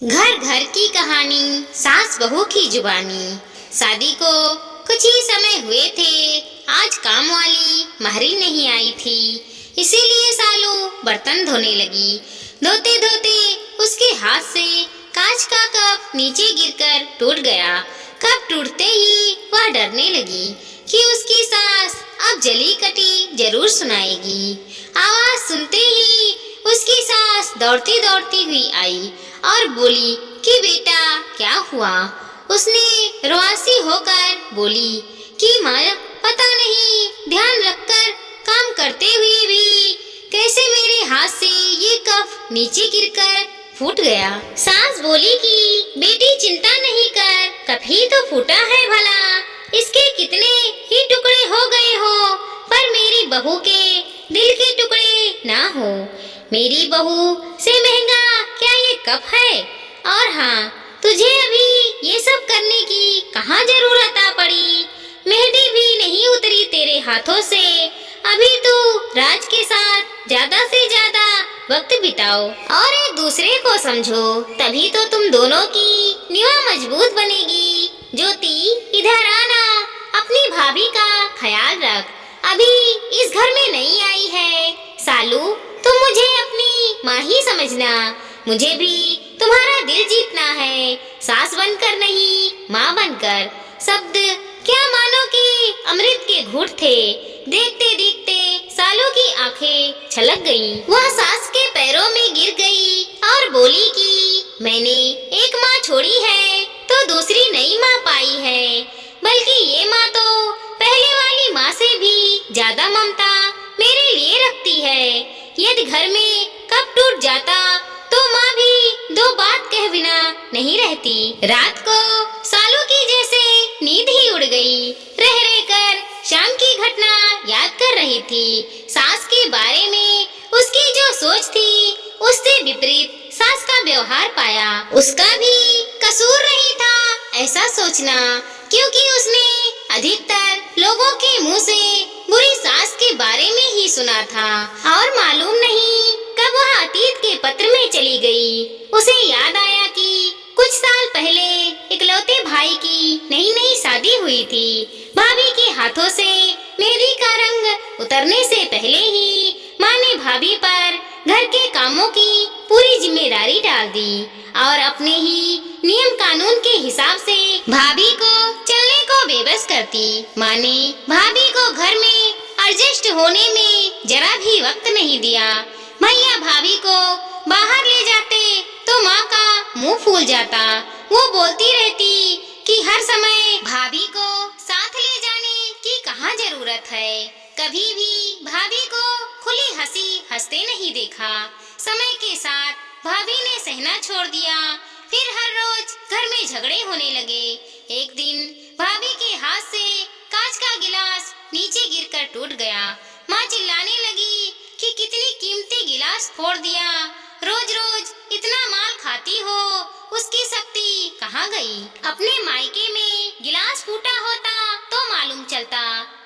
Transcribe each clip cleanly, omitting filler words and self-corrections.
घर घर की कहानी, सास बहू की जुबानी। शादी को कुछ ही समय हुए थे, आज काम वाली महरी नहीं आई थी, इसीलिए सालू बर्तन धोने लगी। धोते धोते उसके हाथ से कांच का कप नीचे गिरकर टूट गया। कप टूटते ही वह डरने लगी कि उसकी सास अब जली कटी जरूर सुनाएगी। आवाज सुनते ही उसकी सास दौड़ती दौड़ती हुई आई और बोली कि बेटा क्या हुआ। उसने रुआसी होकर बोली कि माँ पता नहीं, ध्यान रखकर काम करते हुए भी कैसे मेरे हाथ से ये कप नीचे गिरकर फूट गया। सास बोली कि बेटी चिंता नहीं कर, कप ही तो फूटा है भला, इसके कितने ही टुकड़े हो गए हो, पर मेरी बहू के दिल के टुकड़े ना हो। मेरी बहू से महंगा क्या ये कप है, और हाँ, तुझे अभी ये सब करने की कहाँ जरूरत आ पड़ी। मेहंदी भी नहीं उतरी तेरे हाथों से, अभी तो राज के साथ ज्यादा से ज्यादा वक्त बिताओ और एक दूसरे को समझो, तभी तो तुम दोनों की निगाह मजबूत बनेगी। ज्योति इधर आना, अपनी भाभी का ख्याल रख, अभी इस घर में नहीं आई है। सालू तुम मुझे अपनी माँ ही समझना, मुझे भी तुम्हारा दिल जीतना है, सास बनकर नहीं माँ बनकर। शब्द क्या मानो कि अमृत के घूंट थे। देखते देखते सालू की आंखें छलक गईं। वह सास के पैरों में गिर गई और बोली कि मैंने एक माँ छोड़ी है तो दूसरी नई माँ पाई है, बल्कि ये माँ तो पहले वाली माँ से भी ज्यादा ममता मेरे लिए रखती है। यदि घर में कब टूट जाता तो माँ भी दो बात कह बिना नहीं रहती। रात को सालों की जैसे नींद ही उड़ गई, रह रह कर शाम की घटना याद कर रही थी। सास के बारे में उसकी जो सोच थी, उससे विपरीत सास का व्यवहार पाया। उसका भी कसूर नहीं था ऐसा सोचना, क्योंकि उसने अधिकतर लोगों के मुंह से बुरी सास के बारे में ही सुना था, और मालूम नहीं कब वह अतीत के पत्र में चली गई। उसे याद आया कि कुछ साल पहले इकलौते भाई की नई नई शादी हुई थी। भाभी के हाथों से मेहंदी का रंग उतरने से पहले ही माँ ने भाभी पर घर के कामों की पूरी जिम्मेदारी डाल दी और अपने ही नियम कानून के हिसाब से भाभी को चलने को बेबस करती। माँ ने भाभी को घर में एडजस्ट होने में जरा भी वक्त नहीं दिया। भैया भाभी को बाहर ले जाते तो माँ का मुंह फूल जाता। वो बोलती रहती कि हर समय भाभी को साथ ले जाने की कहाँ जरूरत है। कभी भी भाभी को खुली हंसी हंसते नहीं देखा। समय के साथ भाभी ने सहना छोड़ दिया, फिर हर रोज घर में झगड़े होने लगे। एक दिन भाभी के हाथ से कांच का गिलास नीचे गिरकर टूट गया। माँ चिल्लाने लगी कि कितनी कीमती गिलास फोड़ दिया, रोज रोज इतना माल खाती हो, उसकी शक्ति कहाँ गई। अपने मायके में गिलास फूटा होता तो मालूम चलता।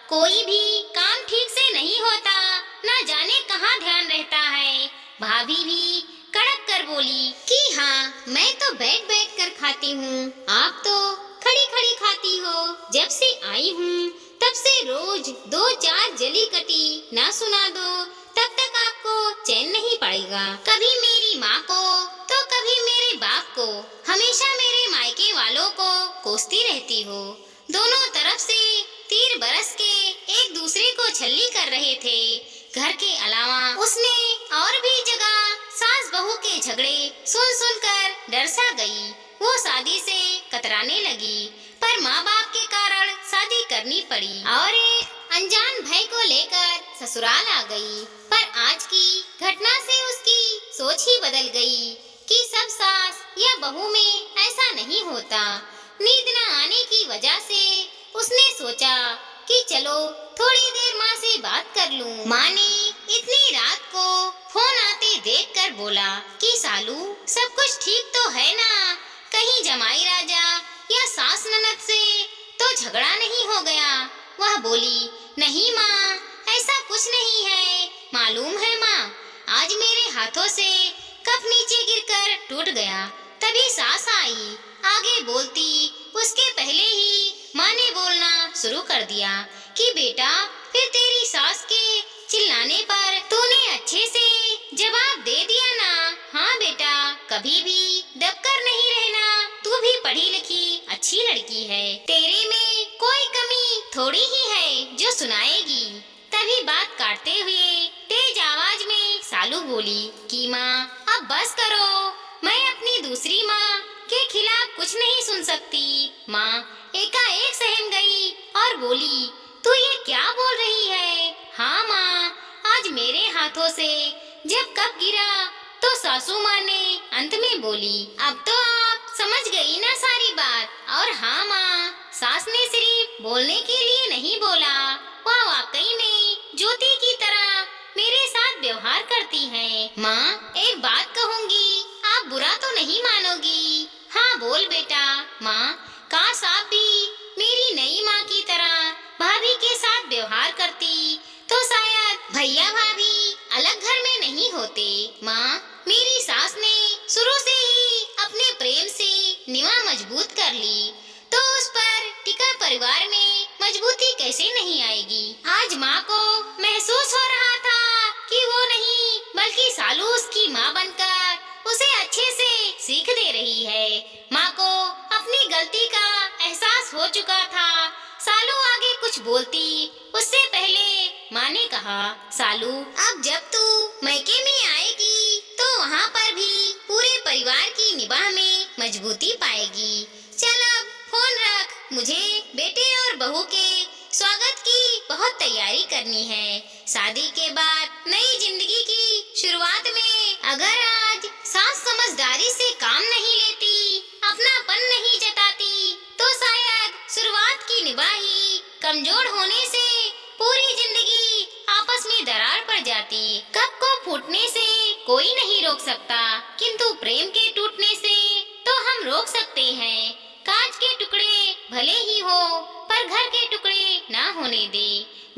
कोई भी काम ठीक से नहीं होता, ना जाने कहाँ ध्यान रहता है। भाभी भी कड़क कर बोली कि हाँ, मैं तो बैठ बैठ कर खाती हूँ, आप तो खड़ी खड़ी खाती हो। जब से आई हूँ तब से रोज दो चार जली कटी ना सुना दो, तब तक आपको चैन नहीं पड़ेगा। कभी मेरी माँ को तो कभी मेरे बाप को, हमेशा मेरे मायके वालों को कोसती रहती हो। दोनों तरफ से तीर बरस के एक दूसरे को छल्ली कर रहे थे। घर के अलावा उसने और भी जगह सास बहू के झगड़े सुन सुन कर डर सा गई। वो शादी से कतराने लगी, पर माँ बाप के कारण शादी करनी पड़ी और एक अनजान भाई को लेकर ससुराल आ गई। पर आज की घटना से उसकी सोच ही बदल गई कि सब सास या बहू में ऐसा नहीं होता। नींद न आने की वजह से उसने सोचा कि चलो थोड़ी देर माँ से बात कर लूं। माँ ने इतनी रात को फोन आते देखकर बोला कि सालू सब कुछ ठीक तो है ना, कहीं जमाई राजा या सास ननद से तो झगड़ा नहीं हो गया। वह बोली नहीं माँ, ऐसा कुछ नहीं है। मालूम है माँ, आज मेरे हाथों से कप नीचे गिरकर टूट गया, तभी सास आई। आगे बोलती उसके पहले ही माँ ने बोलना शुरू कर दिया कि बेटा, फिर तेरी सास के चिल्लाने पर तूने अच्छे से जवाब दे दिया ना। हाँ बेटा, कभी भी दबकर नहीं रहना। तू भी पढ़ी लिखी अच्छी लड़की है, तेरे में कोई कमी थोड़ी ही है जो सुनाएगी। तभी बात काटते हुए तेज आवाज में सालू बोली कि माँ अब बस करो, मैं अपनी दूसरी माँ के खिलाफ कुछ नहीं सुन सकती। माँ एकाएक सहम गई और बोली, तू ये क्या बोल रही है? हाँ माँ, आज मेरे हाथों से जब कप गिरा तो सासू माँ ने अंत में बोली, अब तो आप समझ गई ना सारी बात। और हाँ माँ, सास ने सिर्फ बोलने के लिए नहीं बोला, वह वाकई में ज्योति की तरह मेरे साथ व्यवहार करती है। माँ एक बात कहूँगी, आप बुरा तो नहीं मानोगी? हाँ बोल बेटा। माँ काश आप भी मेरी नई माँ की तरह भाभी के साथ व्यवहार करती तो शायद भैया भाभी अलग घर में नहीं होते। माँ मेरी सास ने शुरू से ही अपने प्रेम से निवाह मजबूत कर ली, तो उस पर टिका परिवार में मजबूती कैसे नहीं आएगी? आज माँ को महसूस हो रहा था कि वो नहीं बल्कि सालू उसकी माँ बनकर उसे अच्छे से सीख दे रही है। माँ को अपनी गलती का एहसास हो चुका था। सालू आगे कुछ बोलती उससे पहले माँ ने कहा, सालू अब जब तू मैके में आएगी तो वहाँ पर भी पूरे परिवार की निगाह में मजबूती पाएगी। चल अब फोन रख, मुझे बेटे और बहू के स्वागत की बहुत तैयारी करनी है। शादी के बाद नई जिंदगी की शुरुआत में अगर आज सास समझदारी से काम नहीं लेती, अपनापन नहीं जताती, तो शायद शुरुआत की निभाही कमजोर होने से पूरी जिंदगी आपस में दरार पड़ जाती। कप को फूटने से कोई नहीं रोक सकता, किंतु प्रेम के टूटने से तो हम रोक सकते हैं। कांच के टुकड़े भले ही हो, पर घर के टुकड़े ना होने दे।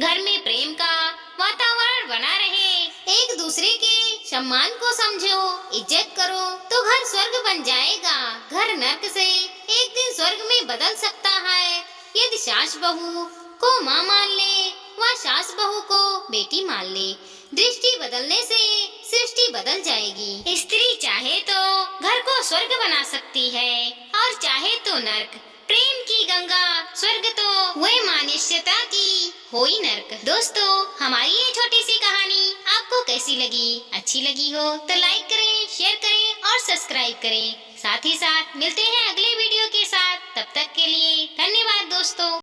घर में प्रेम का वातावरण बना रहे, एक दूसरे के सम्मान को समझो, इज्जत करो तो घर स्वर्ग बन जाएगा। घर नर्क से एक दिन स्वर्ग में बदल सकता है यदि सास बहू को माँ मान ले व सास बहू को बेटी मान ले। दृष्टि बदलने से सृष्टि बदल जाएगी। स्त्री चाहे तो घर को स्वर्ग बना सकती है और चाहे तो नर्क। प्रेम की गंगा स्वर्ग तो वह मानुष्यता की होई नर्क। दोस्तों, हमारी ये छोटी सी कहानी आपको कैसी लगी? अच्छी लगी हो तो लाइक करें, शेयर करें और सब्सक्राइब करें। साथ ही साथ मिलते हैं अगले